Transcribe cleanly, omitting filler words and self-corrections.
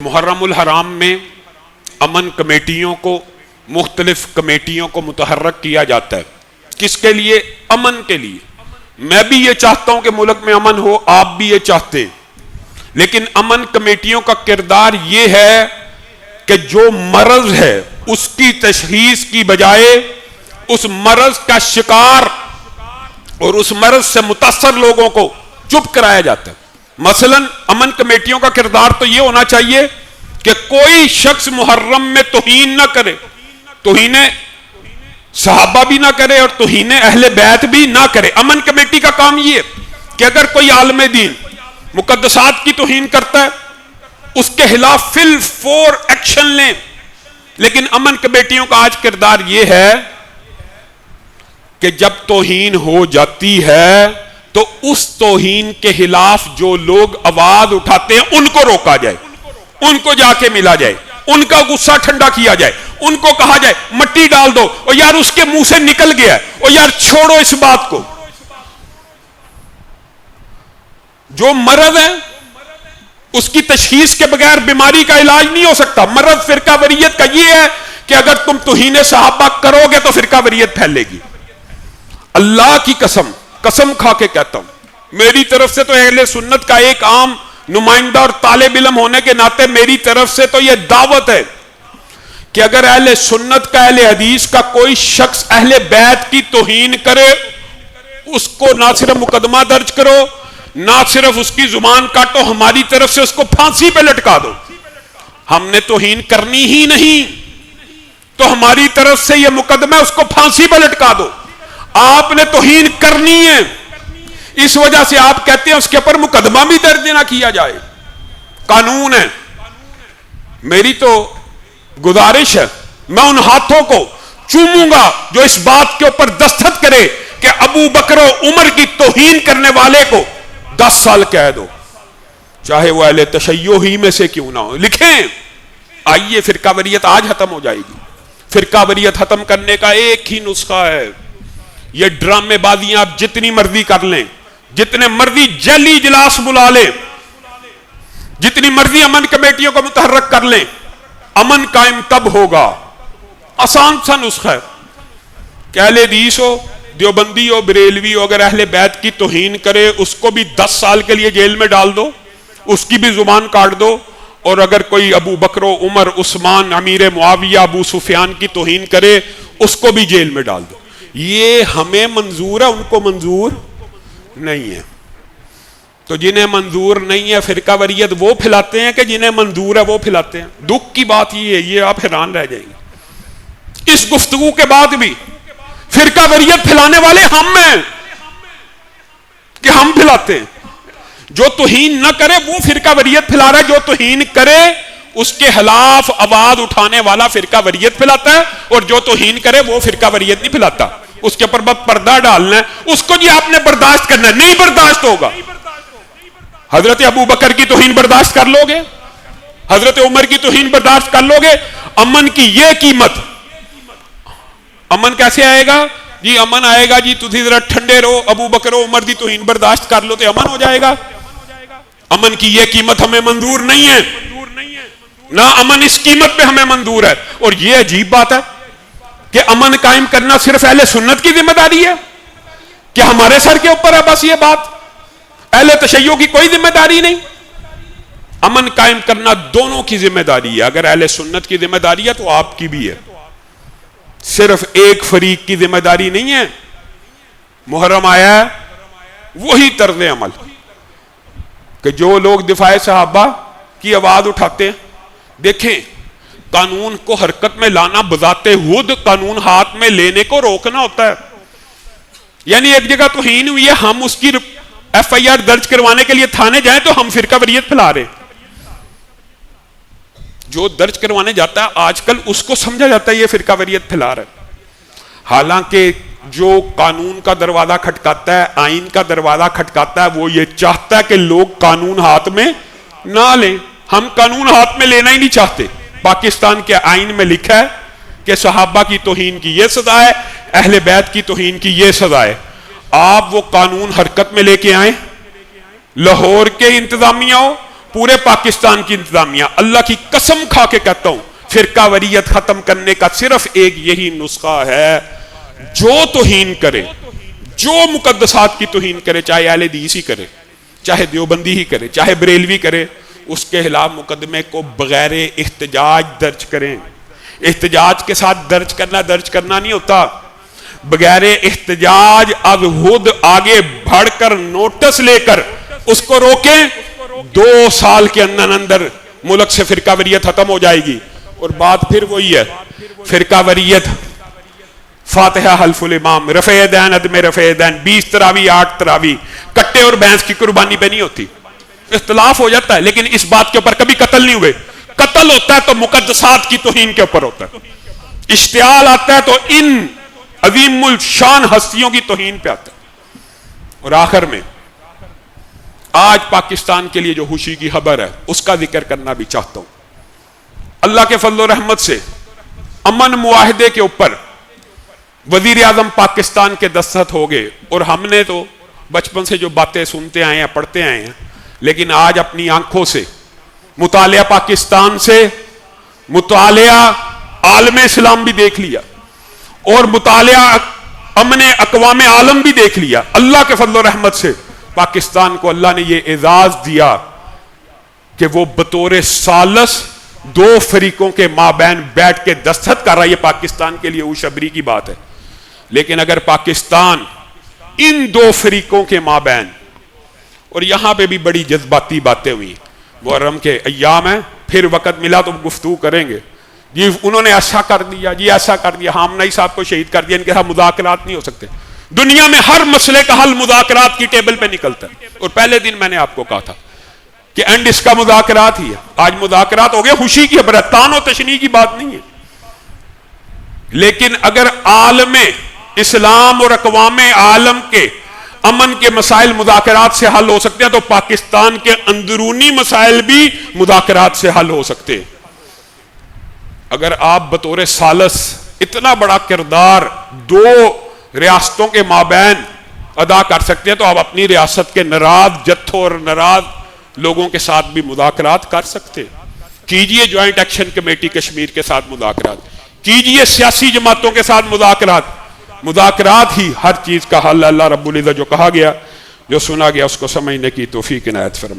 محرم الحرام میں امن کمیٹیوں کو مختلف کمیٹیوں کو متحرک کیا جاتا ہے. کس کے لیے؟ امن کے لیے. میں بھی یہ چاہتا ہوں کہ ملک میں امن ہو، آپ بھی یہ چاہتے ہیں، لیکن امن کمیٹیوں کا کردار یہ ہے کہ جو مرض ہے اس کی تشخیص کی بجائے اس مرض کا شکار اور اس مرض سے متاثر لوگوں کو چپ کرایا جاتا ہے. مثلا امن کمیٹیوں کا کردار تو یہ ہونا چاہیے کہ کوئی شخص محرم میں توہین نہ کرے، توہین صحابہ بھی نہ کرے اور توہین اہل بیت بھی نہ کرے. امن کمیٹی کا کام یہ کہ اگر کوئی عالم دین مقدسات کی توہین کرتا ہے اس کے خلاف فی الفور ایکشن لیں. لیکن امن کمیٹیوں کا آج کردار یہ ہے کہ جب توہین ہو جاتی ہے تو اس توہین کے خلاف جو لوگ آواز اٹھاتے ہیں ان کو روکا جائے، ان کو جا کے ملا جائے، ان کا غصہ ٹھنڈا کیا جائے، ان کو کہا جائے مٹی ڈال دو، اور یار اس کے منہ سے نکل گیا ہے، اور یار چھوڑو اس بات کو. جو مرض ہے اس کی تشخیص کے بغیر بیماری کا علاج نہیں ہو سکتا. مرض فرقہ واریت کا یہ ہے کہ اگر تم توہین صحابہ کرو گے تو فرقہ واریت پھیلے گی. اللہ کی قسم کھا کے کہتا ہوں، میری طرف سے تو اہل سنت کا ایک عام نمائندہ اور طالب علم ہونے کے ناطے میری طرف سے تو یہ دعوت ہے کہ اگر اہل سنت کا، اہل حدیث کا کوئی شخص اہل بیت کی توہین کرے اس کو نہ صرف مقدمہ درج کرو، نہ صرف اس کی زبان کاٹو، ہماری طرف سے اس کو پھانسی پہ لٹکا دو. ہم نے توہین کرنی ہی نہیں تو ہماری طرف سے یہ مقدمہ اس کو پھانسی پہ لٹکا دو. آپ نے توہین کرنی ہے، اس وجہ سے آپ کہتے ہیں اس کے اوپر مقدمہ بھی درج نہ کیا جائے. قانون ہے. میری تو گزارش ہے، میں ان ہاتھوں کو چوموں گا جو اس بات کے اوپر دستخط کرے کہ ابو بکر و عمر کی توہین کرنے والے کو 10 سال قید ہو، چاہے وہ اہل تشیع ہی میں سے کیوں نہ ہو. لکھیں. آئیے فرقہ واریت آج ختم ہو جائے گی. فرقہ واریت ختم کرنے کا ایک ہی نسخہ ہے. یہ ڈرامے بازیاں آپ جتنی مرضی کر لیں، جتنے مرضی جعلی اجلاس بلا لیں، جتنی مرضی امن کمیٹیوں کو متحرک کر لیں، امن قائم تب ہوگا. آسان سا نسخہ ہے کہ اہل حدیث ہو، دیوبندی ہو، بریلوی ہو، اگر اہل بیت کی توہین کرے اس کو بھی 10 سال کے لیے جیل میں ڈال دو، اس کی بھی زبان کاٹ دو. اور اگر کوئی ابو بکر و عمر، عثمان، امیر معاویہ، ابو سفیان کی توہین کرے اس کو بھی جیل میں ڈال دو. یہ ہمیں منظور ہے، ان کو منظور نہیں ہے. تو جنہیں منظور نہیں ہے فرقہ واریت وہ پھیلاتے ہیں کہ جنہیں منظور ہے وہ پھیلاتے ہیں. دکھ کی بات یہ ہے، یہ آپ حیران رہ جائیں گے. اس گفتگو کے بعد بھی فرقہ واریت پھیلانے والے ہم ہیں کہ ہم پھیلاتے ہیں. جو توہین نہ کرے وہ فرقہ واریت پھیلا رہا ہے، جو توہین کرے اس کے خلاف آواز اٹھانے والا فرقہ واریت پھیلاتا ہے، اور جو توہین کرے وہ فرقہ واریت نہیں پھیلاتا. اس کے اوپر بس پردہ ڈالنا ہے، اس کو جی آپ نے برداشت کرنا ہے. نہیں برداشت ہوگا. حضرت ابو بکر کی توہین برداشت کر لو گے؟ حضرت عمر کی توہین برداشت کر لو گے؟ امن کی یہ قیمت. امن کیسے آئے گا جی؟ امن آئے گا جی تسی ذرا ٹھنڈے رہو، ابو بکر و عمر دی توہین برداشت کر لو تو امن ہو جائے گا. امن کی یہ قیمت ہمیں منظور نہیں ہے، نہ امن اس قیمت پہ ہمیں منظور ہے. اور یہ عجیب بات ہے کہ امن قائم کرنا صرف اہل سنت کی ذمہ داری ہے کہ ہمارے سر کے اوپر ہے بس یہ بات، اہل تشیع کی کوئی ذمہ داری نہیں. امن قائم کرنا دونوں کی ذمہ داری ہے. اگر اہل سنت کی ذمہ داری ہے تو آپ کی بھی ہے، صرف ایک فریق کی ذمہ داری نہیں ہے. محرم آیا ہے، وہی طرز عمل کہ جو لوگ دفاع صحابہ کی آواز اٹھاتے ہیں. دیکھیں، قانون کو حرکت میں لانا بذات خود قانون ہاتھ میں لینے کو روکنا ہوتا ہے. یعنی ایک جگہ توہین ہوئی ہے، ہم اس کی ایف آئی آر درج کروانے کے لیے تھانے جائیں تو ہم فرقہ واریت پھیلا رہے. جو درج کروانے جاتا ہے آج کل اس کو سمجھا جاتا ہے یہ فرقہ واریت پھیلا رہا ہے. حالانکہ جو قانون کا دروازہ کھٹکاتا ہے، آئین کا دروازہ کھٹکاتا ہے، وہ یہ چاہتا ہے کہ لوگ قانون ہاتھ میں نہ لیں. ہم قانون ہاتھ میں لینا ہی نہیں چاہتے. پاکستان کے آئین میں لکھا ہے کہ صحابہ کی توہین کی یہ سزا ہے، اہل بیت کی توہین کی یہ سزا ہے. آپ وہ قانون حرکت میں لے کے آئیں. لاہور کے انتظامیہ ہو، پورے پاکستان کی انتظامیہ، اللہ کی قسم کھا کے کہتا ہوں، فرقہ وریت ختم کرنے کا صرف ایک یہی نسخہ ہے، جو توہین کرے، جو مقدسات کی توہین کرے، چاہے اہل حدیث ہی کرے، چاہے دیوبندی ہی کرے، چاہے بریلوی کرے، اس کے خلاف مقدمے کو بغیر احتجاج درج کریں۔ احتجاج کے ساتھ درج کرنا نہیں ہوتا، بغیر احتجاج از خود آگے بڑھ کر نوٹس لے کر اس کو روکیں، 2 سال کے اندر ملک سے فرقہ وریت ختم ہو جائے گی۔ اور بات پھر وہی ہے، فرقہ وریت، فاتحہ حلف الامام، رفع دین عدم رفع دین، 20 تراویح 8 تراویح، کٹے اور بھینس کی قربانی پہ نہیں ہوتی۔ اختلاف ہو جاتا ہے لیکن اس بات کے اوپر کبھی قتل نہیں ہوئے۔ قتل ہوتا ہے تو مقدسات کی توہین کے اوپر ہوتا ہے، اشتعال آتا ہے تو ان عظیم الشان ہستیوں کی توہین پہ آتا ہے۔ اور آخر میں آج پاکستان کے لیے جو خوشی کی خبر ہے اس کا ذکر کرنا بھی چاہتا ہوں۔ اللہ کے فضل و رحمت سے امن معاہدے کے اوپر وزیر اعظم پاکستان کے دستخط ہو گئے، اور ہم نے تو بچپن سے جو باتیں سنتے آئے ہیں، پڑھتے آئے ہیں، لیکن آج اپنی آنکھوں سے مطالعہ پاکستان سے مطالعہ عالم اسلام بھی دیکھ لیا، اور مطالعہ امن اقوام عالم بھی دیکھ لیا۔ اللہ کے فضل و رحمت سے پاکستان کو اللہ نے یہ اعزاز دیا کہ وہ بطور ثالث 2 فریقوں کے مابین بیٹھ کے دستخط کر رہا ہے۔ یہ پاکستان کے لیے خوشخبری کی بات ہے، لیکن اگر پاکستان ان 2 فریقوں کے مابین، اور یہاں پہ بھی بڑی جذباتی باتیں ہوئی، محرم کے ایام ہیں، پھر وقت ملا تو گفتگو کریں گے، جی انہوں نے ایسا کر دیا، جی ایسا کر دیا، ہامنائی صاحب کو شہید کر دیا، ان کے ساتھ مذاکرات نہیں ہو سکتے۔ دنیا میں ہر مسئلے کا حل مذاکرات کی ٹیبل پہ نکلتا ہے، اور پہلے دن میں نے آپ کو کہا تھا کہ اینڈ اس کا مذاکرات ہی ہے۔ آج مذاکرات ہو گئے، خوشی کی خبر ہے، تان و تشنیع کی بات نہیں ہے، لیکن اگر عالم اسلام اور اقوام عالم کے امن کے مسائل مذاکرات سے حل ہو سکتے ہیں تو پاکستان کے اندرونی مسائل بھی مذاکرات سے حل ہو سکتے ہیں۔ اگر آپ بطور ثالث اتنا بڑا کردار 2 ریاستوں کے مابین ادا کر سکتے ہیں تو آپ اپنی ریاست کے ناراض جتھوں اور ناراض لوگوں کے ساتھ بھی مذاکرات کر سکتے ہیں۔ کیجئے جوائنٹ ایکشن کمیٹی کشمیر کے ساتھ مذاکرات، کیجئے سیاسی جماعتوں کے ساتھ مذاکرات۔ مذاکرات ہی ہر چیز کا حل۔ اللہ رب العزت جو کہا گیا، جو سنا گیا، اس کو سمجھنے کی توفیق عنایت فرمائے۔